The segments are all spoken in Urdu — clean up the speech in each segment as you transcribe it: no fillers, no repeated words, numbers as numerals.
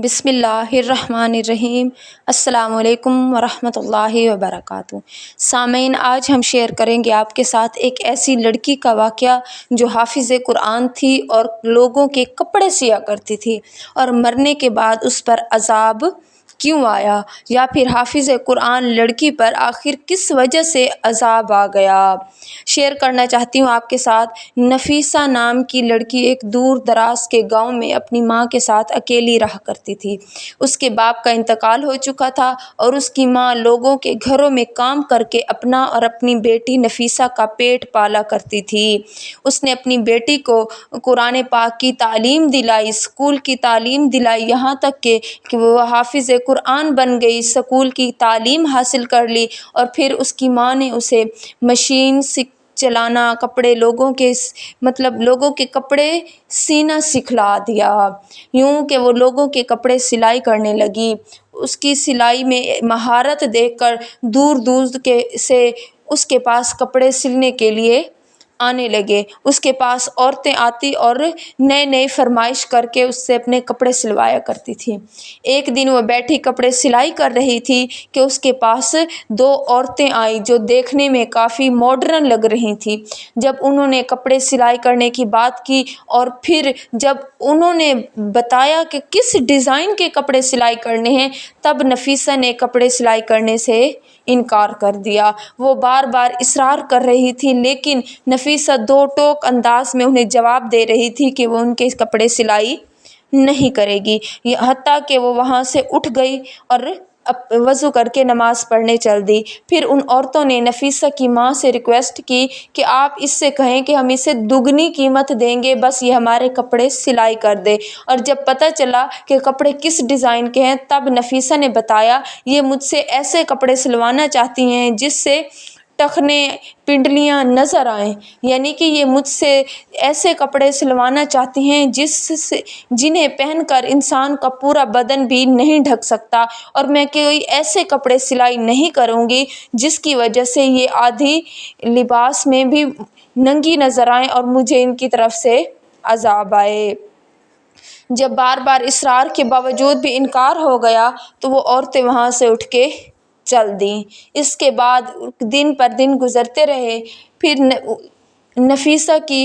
بسم اللہ الرحمن الرحیم۔ السلام علیکم ورحمۃ اللہ وبرکاتہ۔ سامعین، آج ہم شیئر کریں گے آپ کے ساتھ ایک ایسی لڑکی کا واقعہ جو حافظ قرآن تھی اور لوگوں کے کپڑے سیا کرتی تھی، اور مرنے کے بعد اس پر عذاب کیوں آیا، یا پھر حافظ قرآن لڑکی پر آخر کس وجہ سے عذاب آ گیا۔ شیئر کرنا چاہتی ہوں آپ کے ساتھ۔ نفیسہ نام کی لڑکی ایک دور دراز کے گاؤں میں اپنی ماں کے ساتھ اکیلی رہا کرتی تھی۔ اس کے باپ کا انتقال ہو چکا تھا اور اس کی ماں لوگوں کے گھروں میں کام کر کے اپنا اور اپنی بیٹی نفیسہ کا پیٹ پالا کرتی تھی۔ اس نے اپنی بیٹی کو قرآن پاک کی تعلیم دلائی، اسکول کی تعلیم دلائی، یہاں تک کہ وہ حافظ قرآن بن گئی، اسکول کی تعلیم حاصل کر لی، اور پھر اس کی ماں نے اسے مشین چلانا، لوگوں کے کپڑے سینا سکھلا دیا، یوں کہ وہ لوگوں کے کپڑے سلائی کرنے لگی۔ اس کی سلائی میں مہارت دیکھ کر دور دور سے اس کے پاس کپڑے سلنے کے لیے آنے لگے۔ اس کے پاس عورتیں آتی اور نئے نئے فرمائش کر کے اس سے اپنے کپڑے سلوایا کرتی تھیں۔ ایک دن وہ بیٹھی کپڑے سلائی کر رہی تھی کہ اس کے پاس دو عورتیں آئیں جو دیکھنے میں کافی ماڈرن لگ رہی تھیں۔ جب انہوں نے کپڑے سلائی کرنے کی بات کی اور پھر جب انہوں نے بتایا کہ کس ڈیزائن کے کپڑے سلائی کرنے ہیں، تب نفیسہ نے کپڑے سلائی کرنے سے انکار کر دیا۔ وہ بار بار اصرار کر رہی تھی، لیکن نفیسہ دو ٹوک انداز میں انہیں جواب دے رہی تھی کہ وہ ان کے کپڑے سلائی نہیں کرے گی، حتیٰ کہ وہ وہاں سے اٹھ گئی اور وضو کر کے نماز پڑھنے چل دی۔ پھر ان عورتوں نے نفیسہ کی ماں سے ریکویسٹ کی کہ آپ اس سے کہیں کہ ہم اسے دگنی قیمت دیں گے، بس یہ ہمارے کپڑے سلائی کر دے۔ اور جب پتہ چلا کہ کپڑے کس ڈیزائن کے ہیں، تب نفیسہ نے بتایا، یہ مجھ سے ایسے کپڑے سلوانا چاہتی ہیں جس سے ٹخنے پنڈلیاں نظر آئیں، یعنی کہ یہ مجھ سے ایسے کپڑے سلوانا چاہتی ہیں جنہیں پہن کر انسان کا پورا بدن بھی نہیں ڈھک سکتا، اور میں کوئی ایسے کپڑے سلائی نہیں کروں گی جس کی وجہ سے یہ آدھی لباس میں بھی ننگی نظر آئیں اور مجھے ان کی طرف سے عذاب آئے۔ جب بار بار اصرار کے باوجود بھی انکار ہو گیا تو وہ عورتیں وہاں سے اٹھ کے چل دیں۔ اس کے بعد دن پر دن گزرتے رہے۔ پھر نفیسہ کی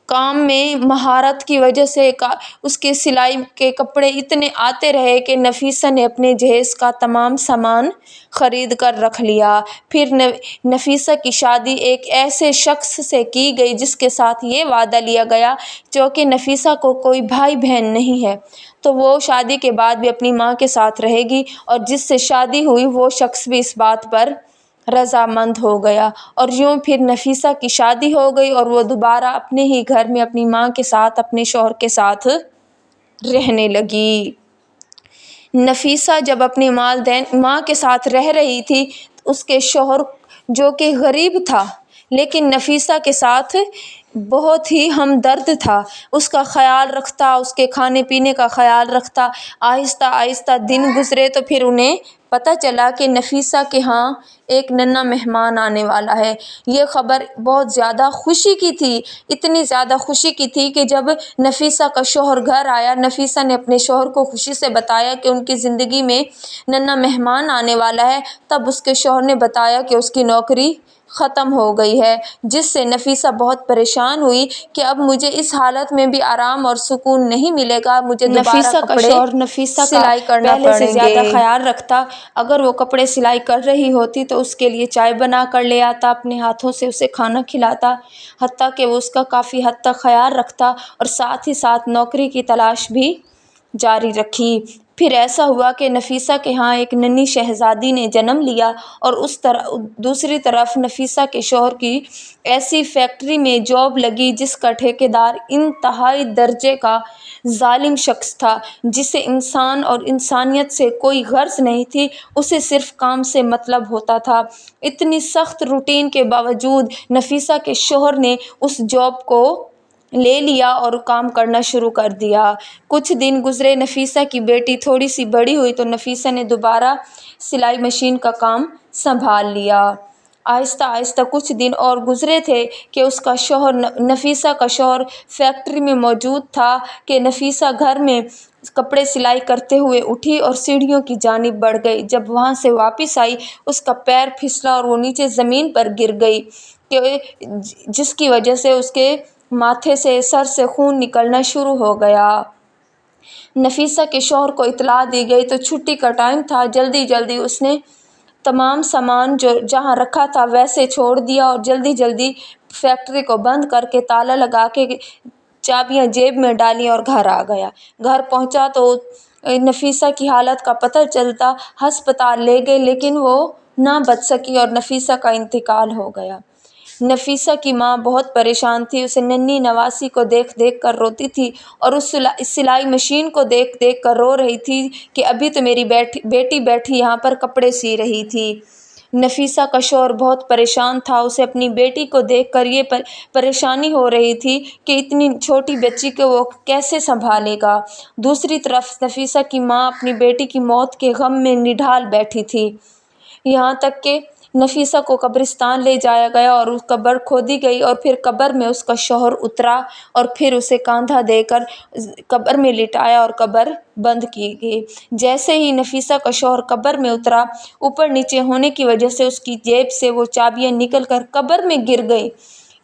کام میں مہارت کی وجہ سے اس کے سلائی کے کپڑے اتنے آتے رہے کہ نفیسہ نے اپنے جہیز کا تمام سامان خرید کر رکھ لیا۔ پھر نفیسہ کی شادی ایک ایسے شخص سے کی گئی جس کے ساتھ یہ وعدہ لیا گیا، چونکہ نفیسہ کو کوئی بھائی بہن نہیں ہے تو وہ شادی کے بعد بھی اپنی ماں کے ساتھ رہے گی، اور جس سے شادی ہوئی وہ شخص بھی اس بات پر رضامند ہو گیا، اور یوں پھر نفیسہ کی شادی ہو گئی اور وہ دوبارہ اپنے ہی گھر میں اپنی ماں کے ساتھ، اپنے شوہر کے ساتھ رہنے لگی۔ نفیسہ جب اپنی ماں کے ساتھ رہ رہی تھی، اس کے شوہر جو کہ غریب تھا لیکن نفیسہ کے ساتھ بہت ہی ہمدرد تھا، اس کا خیال رکھتا، اس کے کھانے پینے کا خیال رکھتا۔ آہستہ آہستہ دن گزرے تو پھر انہیں پتہ چلا کہ نفیسہ کے ہاں ایک ننھا مہمان آنے والا ہے۔ یہ خبر بہت زیادہ خوشی کی تھی، اتنی زیادہ خوشی کی تھی کہ جب نفیسہ کا شوہر گھر آیا، نفیسہ نے اپنے شوہر کو خوشی سے بتایا کہ ان کی زندگی میں ننھا مہمان آنے والا ہے، تب اس کے شوہر نے بتایا کہ اس کی نوکری ختم ہو گئی ہے، جس سے نفیسہ بہت پریشان ہوئی کہ اب مجھے اس حالت میں بھی آرام اور سکون نہیں ملے گا، مجھے دوبارہ کپڑے سلائی کرنا پڑیں گے۔ پہلے سے زیادہ خیال رکھتا، اگر وہ کپڑے سلائی کر رہی ہوتی تو اس کے لیے چائے بنا کر لے آتا، اپنے ہاتھوں سے اسے کھانا کھلاتا، حتیٰ کہ وہ اس کا کافی حد تک خیال رکھتا، اور ساتھ ہی ساتھ نوکری کی تلاش بھی جاری رکھی۔ پھر ایسا ہوا کہ نفیسہ کے ہاں ایک ننھی شہزادی نے جنم لیا، اور دوسری طرف نفیسہ کے شوہر کی ایسی فیکٹری میں جاب لگی جس کا ٹھیکیدار انتہائی درجے کا ظالم شخص تھا، جسے انسان اور انسانیت سے کوئی غرض نہیں تھی، اسے صرف کام سے مطلب ہوتا تھا۔ اتنی سخت روٹین کے باوجود نفیسہ کے شوہر نے اس جاب کو لے لیا اور کام کرنا شروع کر دیا۔ کچھ دن گزرے، نفیسہ کی بیٹی تھوڑی سی بڑی ہوئی تو نفیسہ نے دوبارہ سلائی مشین کا کام سنبھال لیا۔ آہستہ آہستہ کچھ دن اور گزرے تھے کہ نفیسہ کا شوہر فیکٹری میں موجود تھا کہ نفیسہ گھر میں کپڑے سلائی کرتے ہوئے اٹھی اور سیڑھیوں کی جانب بڑھ گئی۔ جب وہاں سے واپس آئی اس کا پیر پھسلا اور وہ نیچے زمین پر گر گئی، جس کی وجہ سے اس کے ماتھے سے سر سے خون نکلنا شروع ہو گیا۔ نفیسہ کے شوہر کو اطلاع دی گئی تو چھٹی کا ٹائم تھا۔ جلدی جلدی اس نے تمام سامان جو جہاں رکھا تھا ویسے چھوڑ دیا اور جلدی فیکٹری کو بند کر کے تالا لگا کے چابیاں جیب میں ڈالی اور گھر آ گیا۔ گھر پہنچا تو نفیسہ کی حالت کا پتہ چلتا ہسپتال لے گئے، لیکن وہ نہ بچ سکی اور نفیسہ کا انتقال ہو گیا۔ نفیسہ کی ماں بہت پریشان تھی، اسے ننھی نواسی کو دیکھ دیکھ کر روتی تھی اور اس سلائی مشین کو دیکھ دیکھ کر رو رہی تھی کہ ابھی تو میری بیٹی بیٹھی یہاں پر کپڑے سی رہی تھی۔ نفیسہ کا شوہر بہت پریشان تھا، اسے اپنی بیٹی کو دیکھ کر یہ پریشانی ہو رہی تھی کہ اتنی چھوٹی بچی کو وہ کیسے سنبھالے گا۔ دوسری طرف نفیسہ کی ماں اپنی بیٹی کی موت کے غم میں نڈھال بیٹھی تھی۔ یہاں تک کہ نفیسہ کو قبرستان لے جایا گیا اور قبر کھودی گئی اور پھر قبر میں اس کا شوہر اترا اور پھر اسے کاندھا دے کر قبر میں لٹایا اور قبر بند کی گئی۔ جیسے ہی نفیسہ کا شوہر قبر میں اترا، اوپر نیچے ہونے کی وجہ سے اس کی جیب سے وہ چابیاں نکل کر قبر میں گر گئی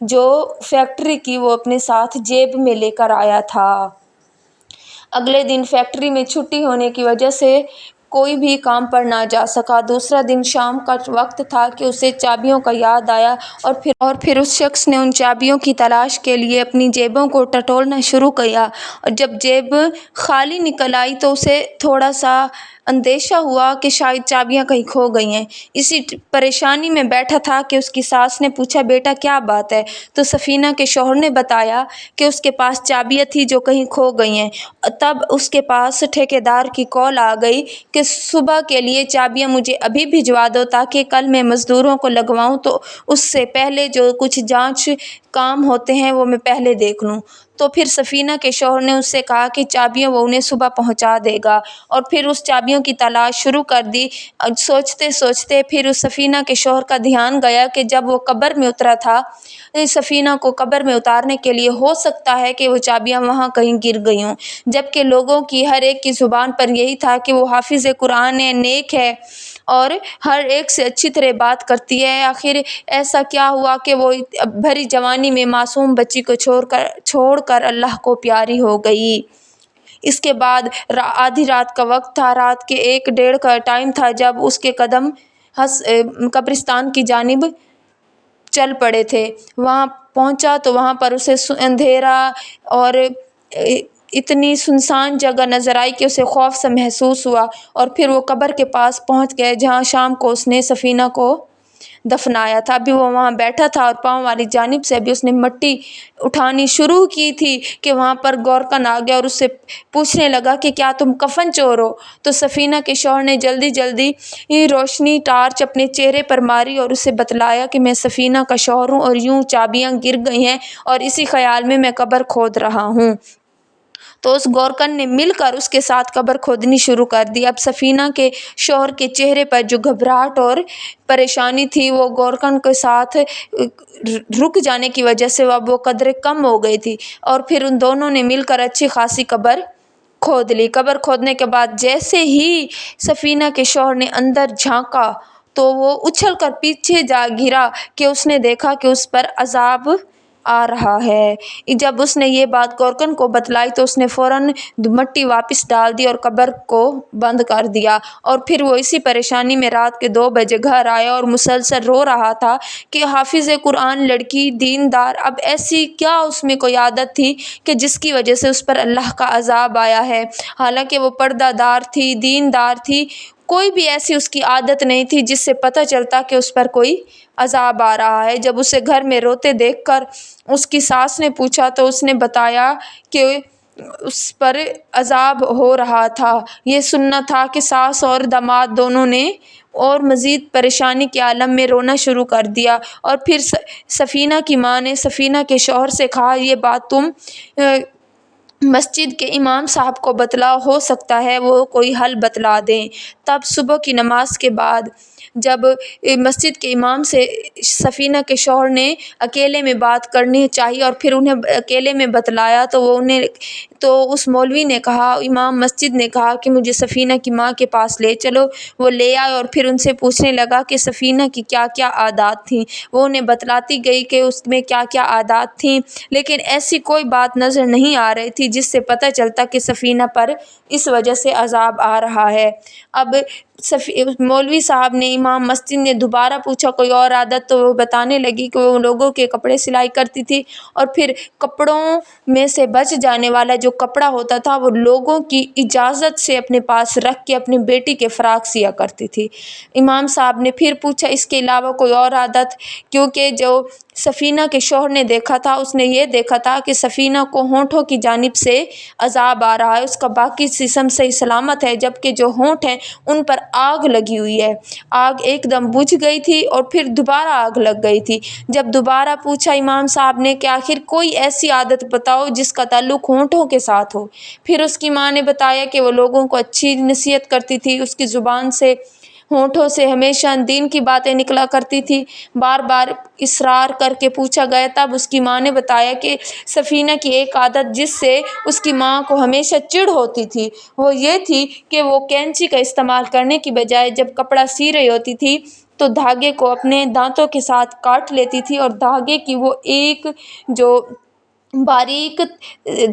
جو فیکٹری کی وہ اپنے ساتھ جیب میں لے کر آیا تھا۔ اگلے دن فیکٹری میں چھٹی ہونے کی وجہ سے کوئی بھی کام پر نہ جا سکا۔ دوسرا دن شام کا وقت تھا کہ اسے چابیوں کا یاد آیا اور پھر اس شخص نے ان چابیوں کی تلاش کے لیے اپنی جیبوں کو ٹٹولنا شروع کیا اور جب جیب خالی نکل آئی تو اسے تھوڑا سا اندیشہ ہوا کہ شاید چابیاں کہیں کھو گئی ہیں۔ اسی پریشانی میں بیٹھا تھا کہ اس کی ساس نے پوچھا، بیٹا کیا بات ہے؟ تو سفینہ کے شوہر نے بتایا کہ اس کے پاس چابیاں تھیں جو کہیں کھو گئی ہیں۔ تب اس کے پاس ٹھیکیدار کی کال آ گئی کہ صبح کے لیے چابیاں مجھے ابھی بھجوا دو تاکہ کل میں مزدوروں کو لگواؤں تو اس سے پہلے جو کچھ جانچ کام ہوتے ہیں وہ میں پہلے دیکھ لوں۔ تو پھر سفینہ کے شوہر نے اس سے کہا کہ چابیاں وہ انہیں صبح پہنچا دے گا اور پھر اس چابیوں کی تلاش شروع کر دی۔ سوچتے سوچتے پھر اس سفینہ کے شوہر کا دھیان گیا کہ جب وہ قبر میں اترا تھا، سفینہ کو قبر میں اتارنے کے لیے ہو سکتا ہے کہ وہ چابیاں وہاں کہیں گر گئی ہوں، جبکہ لوگوں کی ہر ایک کی زبان پر یہی تھا کہ وہ حافظ قرآن ہے، نیک ہے اور ہر ایک سے اچھی طرح بات کرتی ہے۔ آخر ایسا کیا ہوا کہ وہ بھری جوانی میں معصوم بچی کو چھوڑ کر اللہ کو پیاری ہو گئی۔ اس کے بعد آدھی رات کا وقت تھا، رات کے 1-1:30 کا ٹائم تھا جب اس کے قدم قبرستان کی جانب چل پڑے تھے۔ وہاں پہنچا تو وہاں پر اسے اندھیرا اور اتنی سنسان جگہ نظر آئی کہ اسے خوف سا محسوس ہوا اور پھر وہ قبر کے پاس پہنچ گئے جہاں شام کو اس نے سفینہ کو دفنایا تھا۔ ابھی وہ وہاں بیٹھا تھا اور پاؤں والی جانب سے ابھی اس نے مٹی اٹھانی شروع کی تھی کہ وہاں پر گورکن آ گیا اور اس سے پوچھنے لگا کہ کیا تم کفن چور ہو؟ تو سفینہ کے شوہر نے جلدی روشنی ٹارچ اپنے چہرے پر ماری اور اسے بتلایا کہ میں سفینہ کا شوہر ہوں اور یوں چابیاں گر گئی ہیں اور اسی خیال میں میں قبر کھود رہا ہوں۔ تو اس گورکن نے مل کر اس کے ساتھ قبر کھودنی شروع کر دی۔ اب سفینہ کے شوہر کے چہرے پر جو گھبراہٹ اور پریشانی تھی وہ گورکن کے ساتھ رک جانے کی وجہ سے اب وہ قدرے کم ہو گئی تھی اور پھر ان دونوں نے مل کر اچھی خاصی قبر کھود لی۔ قبر کھودنے کے بعد جیسے ہی سفینہ کے شوہر نے اندر جھانکا تو وہ اچھل کر پیچھے جا گرا کہ اس نے دیکھا کہ اس پر عذاب آ رہا ہے۔ جب اس نے یہ بات گورکن کو بتلائی تو اس نے فوراً مٹی واپس ڈال دی اور قبر کو بند کر دیا اور پھر وہ اسی پریشانی میں رات کے 2 بجے گھر آیا اور مسلسل رو رہا تھا کہ حافظ قرآن لڑکی دیندار، اب ایسی کیا اس میں کوئی عادت تھی کہ جس کی وجہ سے اس پر اللہ کا عذاب آیا ہے۔ حالانکہ وہ پردہ دار تھی، دیندار تھی، کوئی بھی ایسی اس کی عادت نہیں تھی جس سے پتہ چلتا کہ اس پر کوئی عذاب آ رہا ہے۔ جب اسے گھر میں روتے دیکھ کر اس کی ساس نے پوچھا تو اس نے بتایا کہ اس پر عذاب ہو رہا تھا۔ یہ سننا تھا کہ ساس اور داماد دونوں نے اور مزید پریشانی کے عالم میں رونا شروع کر دیا اور پھر سفینہ کی ماں نے سفینہ کے شوہر سے کہا، یہ بات تم مسجد کے امام صاحب کو بتلا، ہو سکتا ہے وہ کوئی حل بتلا دیں۔ تب صبح کی نماز کے بعد جب مسجد کے امام سے سفینہ کے شوہر نے اکیلے میں بات کرنی چاہیے اور پھر انہیں اکیلے میں بتلایا تو اس مولوی نے کہا، امام مسجد نے کہا کہ مجھے سفینہ کی ماں کے پاس لے چلو۔ وہ لے آئے اور پھر ان سے پوچھنے لگا کہ سفینہ کی کیا کیا عادات تھیں۔ وہ انہیں بتلاتی گئی کہ اس میں کیا کیا عادات تھیں، لیکن ایسی کوئی بات نظر نہیں آ رہی تھی جس سے پتہ چلتا کہ سفینہ پر اس وجہ سے عذاب آ رہا ہے۔ اب مولوی صاحب نے، امام مسجد نے دوبارہ پوچھا کوئی اور عادت، تو وہ بتانے لگی کہ وہ لوگوں کے کپڑے سلائی کرتی تھی اور پھر کپڑوں میں سے بچ جانے والا جو کپڑا ہوتا تھا وہ لوگوں کی اجازت سے اپنے پاس رکھ کے اپنی بیٹی کے فراق سیا کرتی تھی۔ امام صاحب نے پھر پوچھا اس کے علاوہ کوئی اور عادت، کیونکہ جو سفینہ کے شوہر نے دیکھا تھا، اس نے یہ دیکھا تھا کہ سفینہ کو ہونٹوں کی جانب سے عذاب آ رہا ہے، اس کا باقی جسم صحیح سلامت ہے، جبکہ جو ہونٹ ہیں ان پر آگ لگی ہوئی ہے۔ آگ ایک دم بجھ گئی تھی اور پھر دوبارہ آگ لگ گئی تھی۔ جب دوبارہ پوچھا امام صاحب نے کہ آخر کوئی ایسی عادت بتاؤ جس کا تعلق ہونٹوں کے ساتھ ہو، پھر اس کی ماں نے بتایا کہ وہ لوگوں کو اچھی نصیحت کرتی تھی، اس کی زبان سے، ہونٹوں سے ہمیشہ دین کی باتیں نکلا کرتی تھی۔ بار بار اصرار کر کے پوچھا گیا، تب اس کی ماں نے بتایا کہ سفینہ کی ایک عادت جس سے اس کی ماں کو ہمیشہ چڑ ہوتی تھی وہ یہ تھی کہ وہ کینچی کا استعمال کرنے کی بجائے جب کپڑا سی رہی ہوتی تھی تو دھاگے کو اپنے دانتوں کے ساتھ کاٹ لیتی تھی اور دھاگے کی وہ ایک جو باریک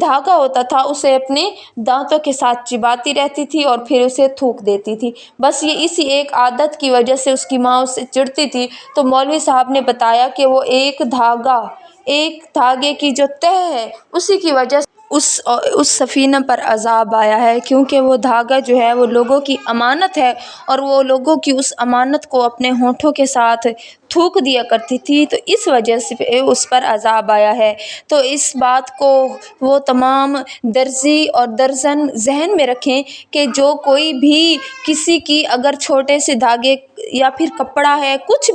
دھاگا ہوتا تھا اسے اپنے دانتوں کے ساتھ چباتی رہتی تھی اور پھر اسے تھوک دیتی تھی۔ بس یہ اسی ایک عادت کی وجہ سے اس کی ماں اس سے چڑھتی تھی۔ تو مولوی صاحب نے بتایا کہ وہ ایک دھاگے کی جو تہ ہے اسی کی وجہ سے اس سفینہ پر عذاب آیا ہے، کیونکہ وہ دھاگا جو ہے وہ لوگوں کی امانت ہے اور وہ لوگوں کی اس امانت کو اپنے ہونٹوں کے ساتھ تھوک دیا کرتی تھی، تو اس وجہ سے اس پر عذاب آیا ہے۔ تو اس بات کو وہ تمام درزی اور درزن ذہن میں رکھیں کہ جو کوئی بھی کسی کی اگر چھوٹے سے دھاگے یا پھر کپڑا ہے، کچھ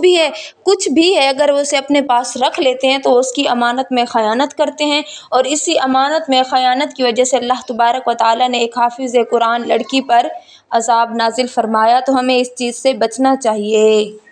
بھی ہے اگر وہ اسے اپنے پاس رکھ لیتے ہیں تو اس کی امانت میں خیانت کرتے ہیں، اور اسی امانت میں خیانت کی وجہ سے اللہ تبارک و تعالیٰ نے ایک حافظ قرآن لڑکی پر عذاب نازل فرمایا۔ تو ہمیں اس چیز سے بچنا چاہیے۔